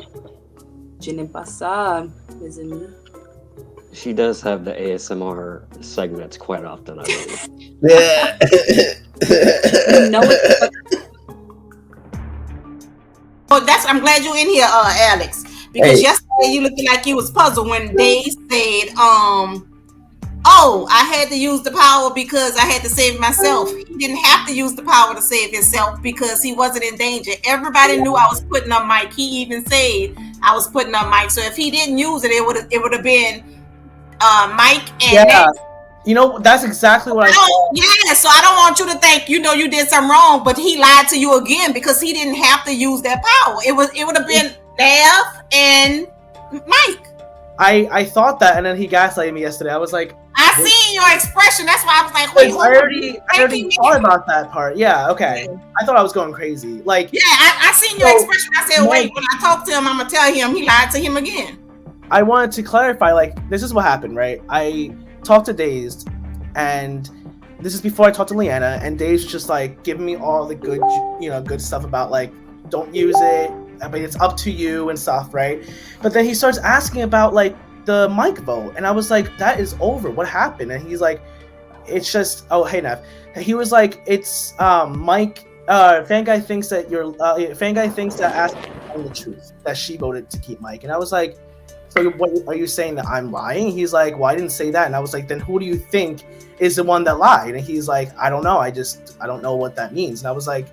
ça, mes amis. She does have the ASMR segments quite often, I believe. You know it. Oh, I'm glad you're in here, Alex. Because yesterday you looking like you was puzzled when they said, I had to use the power because I had to save myself. He didn't have to use the power to save himself because he wasn't in danger. Everybody knew I was putting up Mike. He even said I was putting up Mike. So if he didn't use it, it would have been Mike and Nate. That's exactly what I yeah, so I don't want you to think you did something wrong, but he lied to you again because he didn't have to use that power. It would have been Nev and Mike. I thought that, and then he gaslighted me yesterday. I was like, I seen your expression. That's why I was like, wait, I already thought about that part. Yeah, okay. I thought I was going crazy. Like, yeah, I seen your expression. I said, wait, when I talk to him, I'm gonna tell him he lied to him again. I wanted to clarify, like, this is what happened, right? I talked to Dazed, and this is before I talked to Leanna, and Dazed was just like giving me all the good stuff about like, don't use it, but it's up to you and stuff, right? But then he starts asking about like the Mike vote, and I was like, that is over. What happened? And he's like, it's just, oh hey Nev. He was like, it's Mike. Fanguy thinks that Aspen told the truth, that she voted to keep Mike, and I was like, so what are you saying, that I'm lying? He's like, well, I didn't say that. And I was like, then who do you think is the one that lied? And he's like, I don't know. I don't know what that means. And I was like,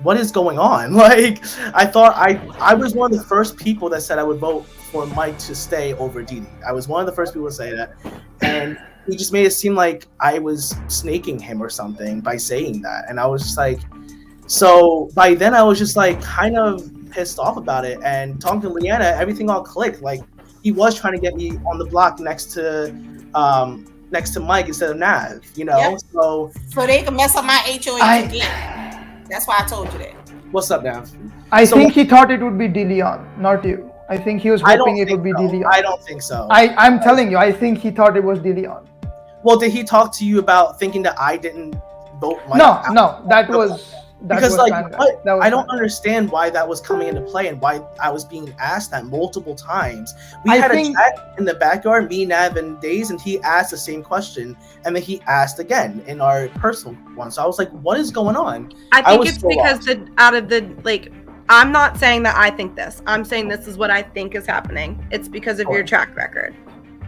what is going on? Like, I thought I was one of the first people that said I would vote for Mike to stay over Didi. I was one of the first people to say that. And he just made it seem like I was snaking him or something by saying that. And I was just like, so by then I was just like kind of pissed off about it. And talking to Leanna, everything all clicked. Like, he was trying to get me on the block next to Mike instead of Nav, Yep. So they can mess up my HOH again. That's why I told you that. What's up, Nav? I think he thought it would be DeLeon, not you. I think he was hoping it would be DeLeon. I don't think so. I'm telling you, I think he thought it was DeLeon. Well, did he talk to you about thinking that I didn't vote Mike? No, that was I don't understand why that was coming into play and why I was being asked that multiple times. We had a chat in the backyard, me, Nav, and Days, and he asked the same question, and then he asked again in our personal one. So I was like, what is going on? I think it's because I'm not saying that I think this. I'm saying this is what I think is happening. It's because of your track record.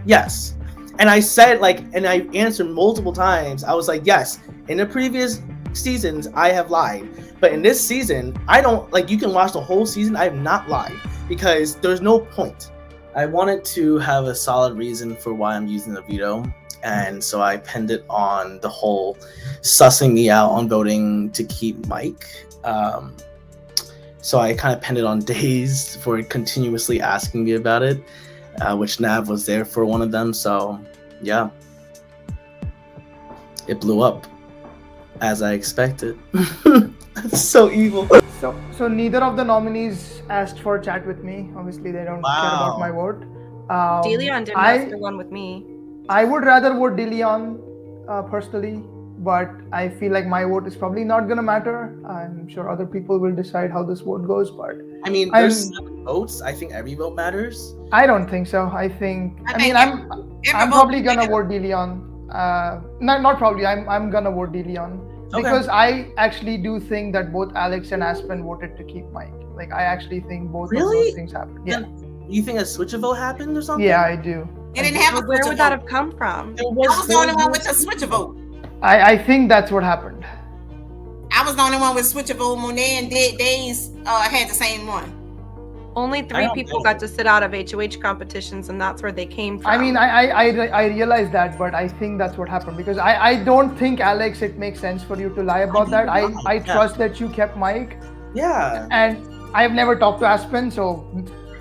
Yes. And I said, and I answered multiple times. I was like, yes, in the previous seasons I have lied, but in this season I don't. You can watch the whole season, I have not lied because there's no point. I wanted to have a solid reason for why I'm using the veto, and so I pinned it on the whole sussing me out on voting to keep Mike. So I kind of pinned it on Days for continuously asking me about it, which Nav was there for one of them. So yeah, it blew up as I expected. That's so evil. So neither of the nominees asked for a chat with me. Obviously, they don't care about my vote. DeLeon didn't ask for one with me. I would rather vote DeLeon personally, but I feel like my vote is probably not gonna matter. I'm sure other people will decide how this vote goes, but I mean, there's 7 votes. I think every vote matters. I don't think so. I think I'm probably gonna vote DeLeon. Not probably. I'm gonna vote DeLeon because I actually do think that both Alex and Aspen voted to keep Mike. Like I actually think both of those things happened. Yeah. You think a switch of vote happened or something? Yeah, I do. It didn't have a Where switch would that have come from? I was the only one with a switch of vote. I think that's what happened. I was the only one with switch of vote. Monet and Days had the same one. Only 3 people got to sit out of HOH competitions, and that's where they came from. I mean, I realize that, but I think that's what happened because I don't think, Alex, it makes sense for you to lie about that. I trust that you kept Mike. Yeah. And I've never talked to Aspen, so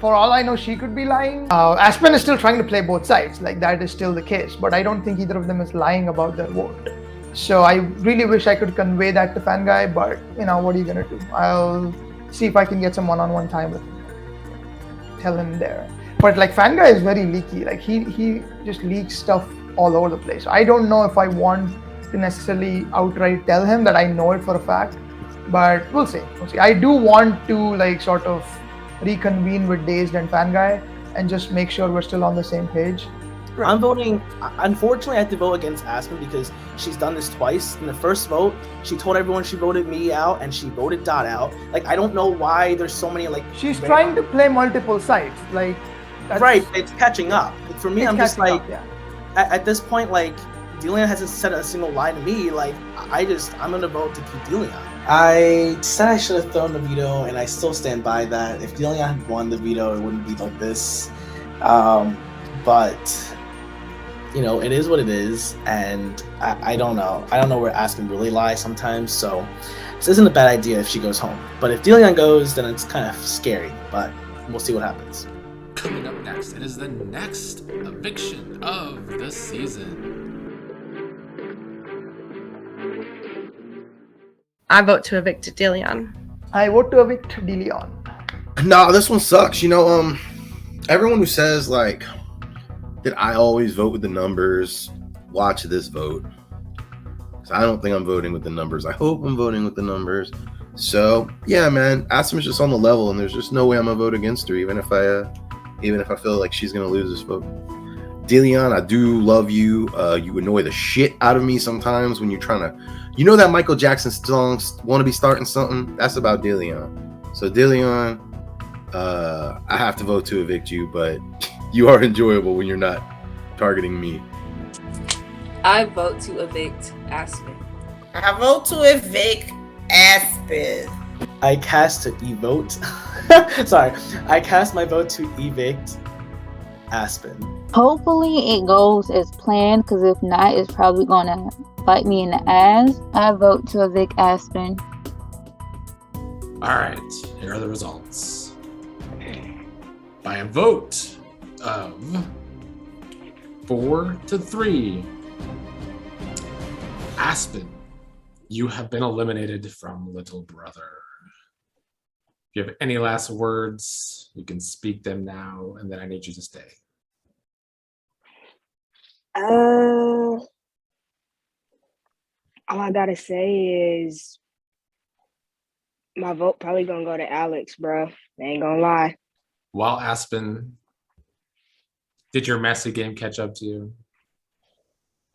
for all I know, she could be lying. Aspen is still trying to play both sides. Like that is still the case, but I don't think either of them is lying about their vote. So I really wish I could convey that to Fan Guy, but what are you gonna do? I'll see if I can get some one-on-one time with him. Tell him there. But like Fan Guy is very leaky. Like he just leaks stuff all over the place. I don't know if I want to necessarily outright tell him that I know it for a fact, but we'll see. I do want to like sort of reconvene with Dazed and Fan Guy and just make sure we're still on the same page. I'm voting. Unfortunately, I have to vote against Aspen because she's done this twice. In the first vote, she told everyone she voted me out, and she voted Dot out. Like I don't know why there's so many like. She's trying to play multiple sides, like. Right, it's catching up. For me, I'm just like, yeah. At this point, like, Delion hasn't said a single lie to me. Like, I'm gonna vote to keep Delion. I said I should have thrown the veto, and I still stand by that. If Delion had won the veto, it wouldn't be like this. But it is what it is, and I don't know. I don't know where Aspen really lies sometimes, so this isn't a bad idea if she goes home. But if Delion goes, then it's kind of scary, but we'll see what happens. Coming up next, it is the next eviction of the season. I vote to evict DeLeon. I vote to evict DeLeon. Nah, this one sucks. Everyone who says like that I always vote with the numbers, watch this vote. So I don't think I'm voting with the numbers. I hope I'm voting with the numbers. So yeah, man, Aspen's just on the level, and there's just no way I'm gonna vote against her, even if I feel like she's gonna lose this vote. DeLeon, I do love you. You annoy the shit out of me sometimes when you're trying to, that Michael Jackson song, "Want to Be Starting Something." That's about DeLeon. So DeLeon, I have to vote to evict you, but you are enjoyable when you're not targeting me. I vote to evict Aspen. I vote to evict Aspen. I cast I cast my vote to evict Aspen. Hopefully it goes as planned, because if not, it's probably gonna bite me in the ass. I vote to evict Aspen. Alright, here are the results. By a vote of 4-3, Aspen, you have been eliminated from Little Brother. If you have any last words, you can speak them now, and then I need you to stay. All I gotta say is my vote probably gonna go to Alex, bro. I ain't gonna lie. While Aspen, did your messy game catch up to you?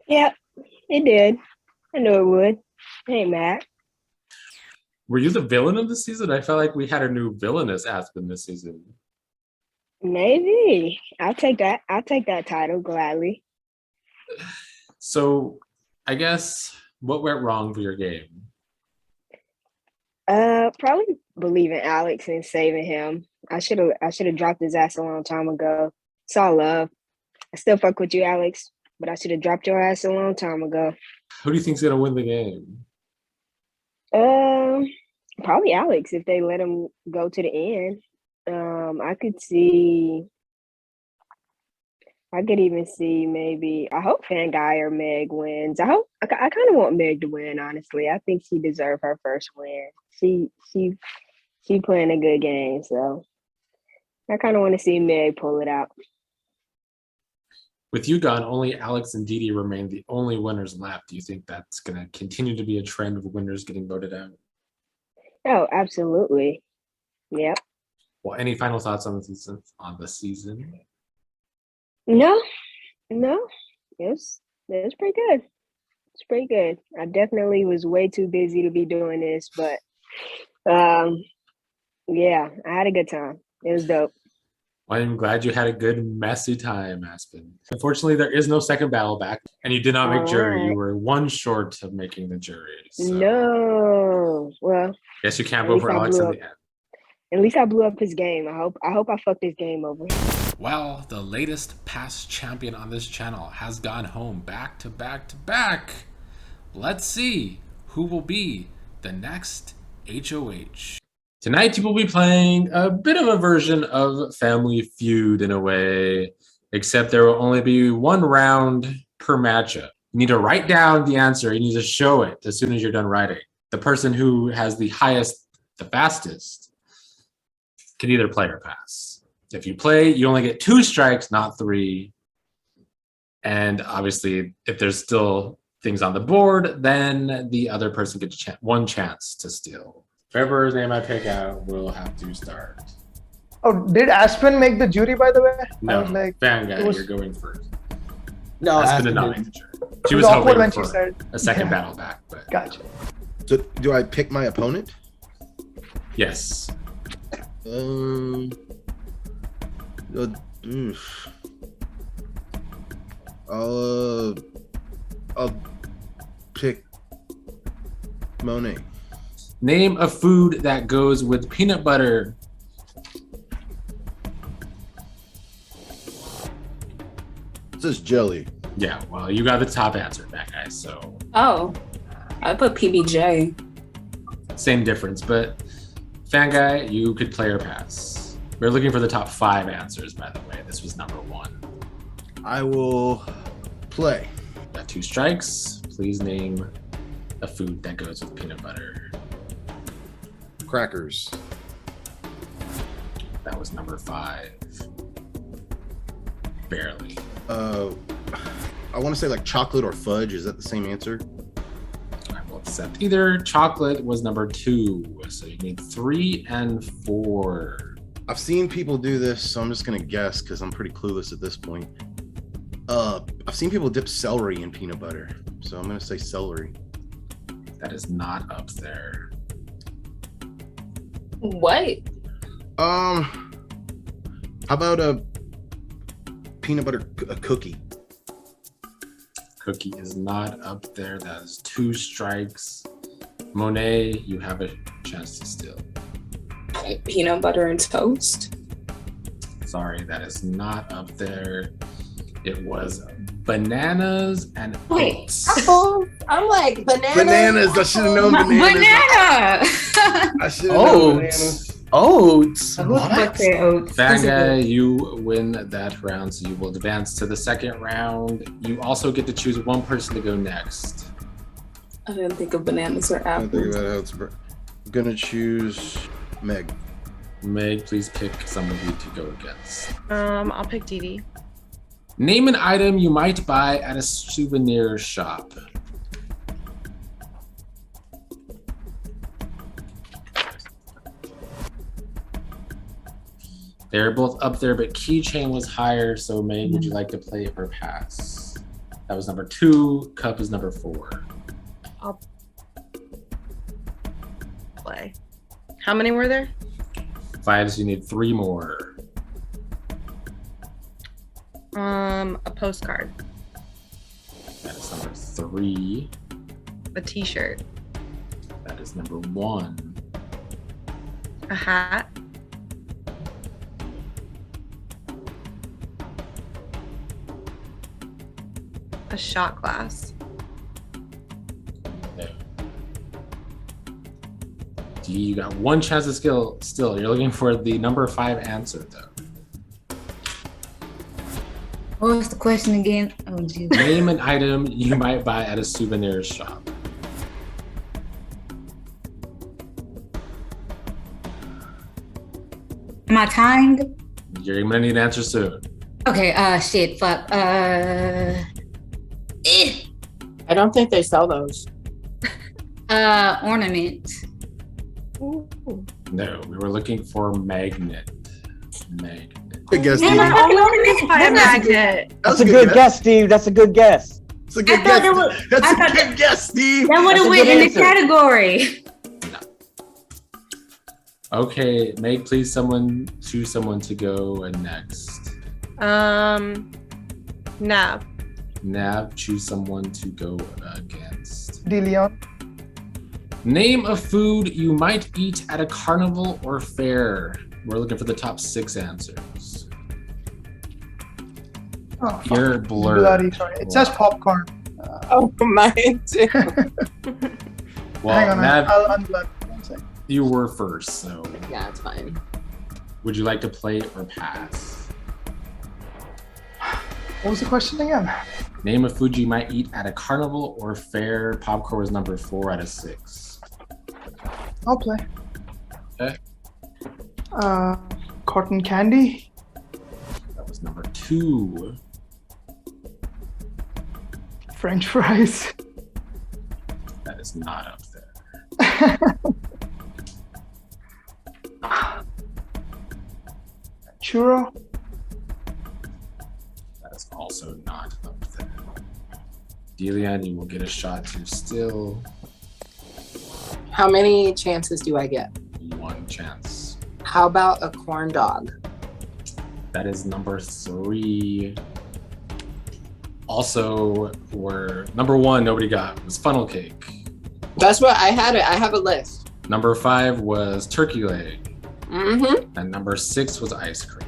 Yeah, it did. I knew it would. I ain't mad. Were you the villain of the season? I felt like we had a new villainous Aspen this season. Maybe. I'll take that. I'll take that title gladly. So, I guess, what went wrong for your game? Probably believing Alex and saving him. I should have dropped his ass a long time ago. It's all love. I still fuck with you, Alex, but I should have dropped your ass a long time ago. Who do you think's gonna win the game? Probably Alex if they let him go to the end. I could even see maybe. I hope Fan Guy or Meg wins. I kind of want Meg to win. Honestly, I think she deserved her first win. She playing a good game, so I kind of want to see Meg pull it out. With you gone, only Alex and Didi remain the only winners left. Do you think that's going to continue to be a trend of winners getting voted out? Oh, absolutely. Yep. Well, any final thoughts on the season? No. It's pretty good. It's pretty good. I definitely was way too busy to be doing this, but yeah, I had a good time. It was dope. Well, I'm glad you had a good messy time, Aspen. Unfortunately, there is no second battle back, and you did not make jury. You were one short of making the jury. So. No. Well, yes, you can't vote for Alex in the end. At least I blew up his game. I hope I fucked this game over. Well, the latest past champion on this channel has gone home back to back to back. Let's see who will be the next HOH. Tonight you will be playing a bit of a version of Family Feud in a way, except there will only be one round per matchup. You need to write down the answer. You need to show it as soon as you're done writing. The person who has the highest, the fastest, can either play or pass. If you play, you only get 2 strikes, not 3. And obviously, if there's still things on the board, then the other person gets one chance to steal. Whoever's name I pick out will have to start. Oh, did Aspen make the jury, by the way? No, I was like, fan guy, you're going first. No, Aspen did not make the jury. She was hoping when for she said, a second battle back. But gotcha. So, do I pick my opponent? Yes. I'll pick Monet. Name a food that goes with peanut butter. This is jelly. Yeah, well, you got the top answer, that guy. So. Oh, I put PBJ. Same difference, but fan guy, you could play or pass. We're looking for the top 5 answers, by the way. This was number 1. I will play. Got 2 strikes. Please name a food that goes with peanut butter. Crackers. That was number 5. Barely. I want to say like chocolate or fudge. Is that the same answer? I will accept either. Chocolate was number 2. So you need 3 and 4. I've seen people do this, so I'm just gonna guess because I'm pretty clueless at this point. I've seen people dip celery in peanut butter, so I'm gonna say celery. That is not up there. What? How about a peanut butter cookie? Cookie is not up there. That is 2 strikes. Monet, you have a chance to steal. Peanut butter and toast? Sorry, that is not up there. It was bananas and oats. Apples? I'm like, bananas? Bananas. I should have known bananas. Banana! I should have known bananas. Oats. Fan guy, you win that round, so you will advance to the second round. You also get to choose one person to go next. I didn't think of bananas or I'm apples. gonna choose Meg. Meg, please pick somebody to go against. I'll pick Didi. Name an item you might buy at a souvenir shop. They're both up there, but keychain was higher. So Meg, would you like to play or pass? That was number 2. Cup is number 4. I'll play. How many were there? 5, so you need 3 more. A postcard. That is number 3. A t-shirt. That is number 1. A hat. A shot glass. Okay. You got 1 chance to still. You're looking for the number 5 answer, though. What was the question again? Oh, geez. Name an item you might buy at a souvenir shop. Am I timed? You're gonna need an answer soon. Okay, shit, fuck. I don't think they sell those. Ornament. No, we were looking for magnet. Magnet. Good guess, Yeah, Steve. my ornament by a magnet. That's a good guess, Steve. That's a good guess. That's a good guess. That's a good guess, Steve. That would That's have a went good in the answer. category. Okay, Meg, please choose someone to go next. Nav. Nav, choose someone to go against. DeLeon. Name a food you might eat at a carnival or fair. We're looking for the top 6 answers. Oh, fuck. You're blurred. Bloody sorry. It says popcorn. Oh, mine too. Well, Hang on, Nav, I'll unblur. One sec. you were first, so Yeah, it's fine. would you like to play or pass? What was the question again? Name a food you might eat at a carnival or fair. Popcorn was number 4 out of 6. I'll play. Okay. Cotton candy. That was number 2. French fries. That is not up there. Churro. That is also not up there. Delian, you will get a shot to still How many chances do I get? 1 chance. How about a corn dog? That is number 3. Also, number 1 nobody got was funnel cake. That's what I had it. I have a list. Number 5 was turkey leg. Mm-hmm. And number 6 was ice cream.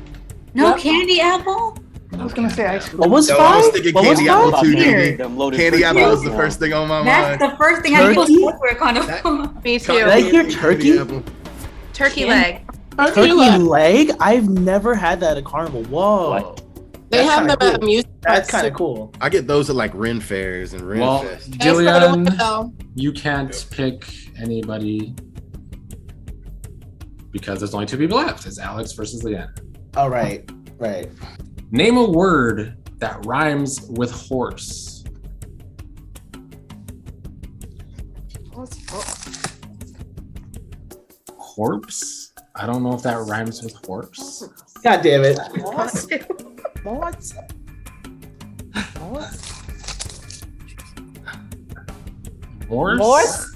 No candy apple? I was gonna say ice cream. What was Yo, I five? was thinking What was candy apple five? too, Here. Diddy. Candy apple was the first thing on my That's mind. the first thing I Turkey? think for a carnival. Me Did too. I hear turkey? apple. Turkey leg. Turkey leg? I've never had that at carnival. Whoa. What? They That's have kinda them at cool. amusement That's parks. kind of cool. I get those at like Ren fairs and Ren Well, Fest. Delian, you can't pick anybody because there's only 2 people left. It's Alex versus Leanna. All right. Right. Name a word that rhymes with horse. Corpse? I don't know if that rhymes with horse. God damn it. Horse?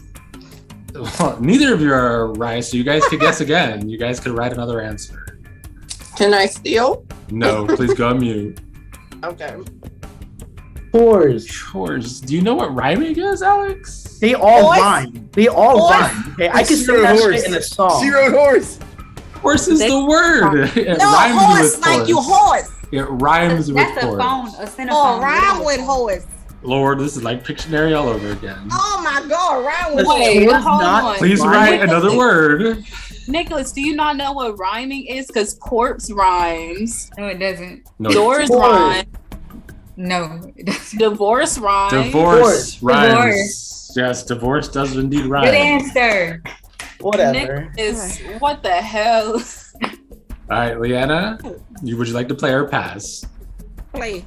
Well, neither of you are right, so you guys could guess again. You guys could write another answer. Can I steal? No, please go on mute. Okay. Chores. Do you know what rhyming is, Alex? They all Horse? rhyme. They all Horse? rhyme. Okay, I can sing Zero that horse. shit in a song. Zero horse. Horse is the word. It No, rhymes horse, with like you horse. It rhymes with That's a horse. phone, a center Oh, phone. rhyme with horse. Lord, this is like Pictionary all over again. Oh my God, rhyme with Does horse. Wait, horse hold not on. Please rhyme? write another word. Nicholas, do you not know what rhyming is? Because corpse rhymes. No, it doesn't. No, Doors Horse. rhyme. No, it doesn't. Divorce rhymes. divorce rhymes. Divorce. Yes, divorce does indeed rhyme. Good answer. Whatever. Nicholas, what the hell? All right, Leanna, would you like to play or pass? Play.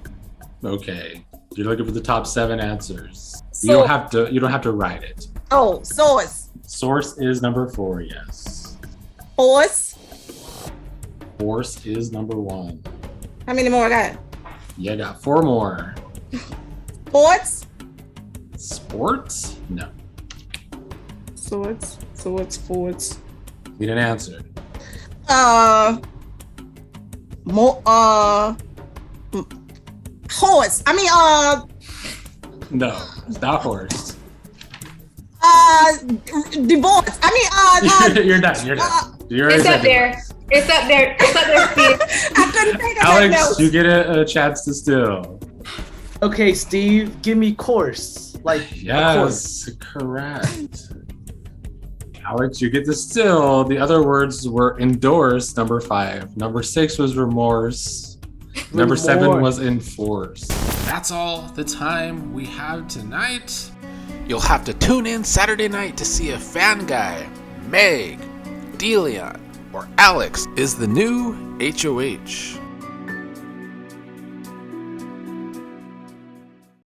Okay, you're looking for the top 7 answers. So- you don't have to write it. Oh, source. Source is number 4. Yes. Horse. Horse is number 1. How many more I got? You got 4 more. Sports. Sports? No. Swords. Need an answer. More. Horse. I mean, No, it's not horse. divorce. I mean, You're done. You're done. You're It's already up there. It's up there. It's up there, Steve. I couldn't think of Alex, that. you get a chance to steal. Okay, Steve, give me course. Like a course. Yes, correct. Alex, you get to steal. The other words were endorse, number 5. Number 6 was remorse. Number 7 was enforce. That's all the time we have tonight. You'll have to tune in Saturday night to see if Fan Guy, Meg, Delian, or Alex is the new HOH.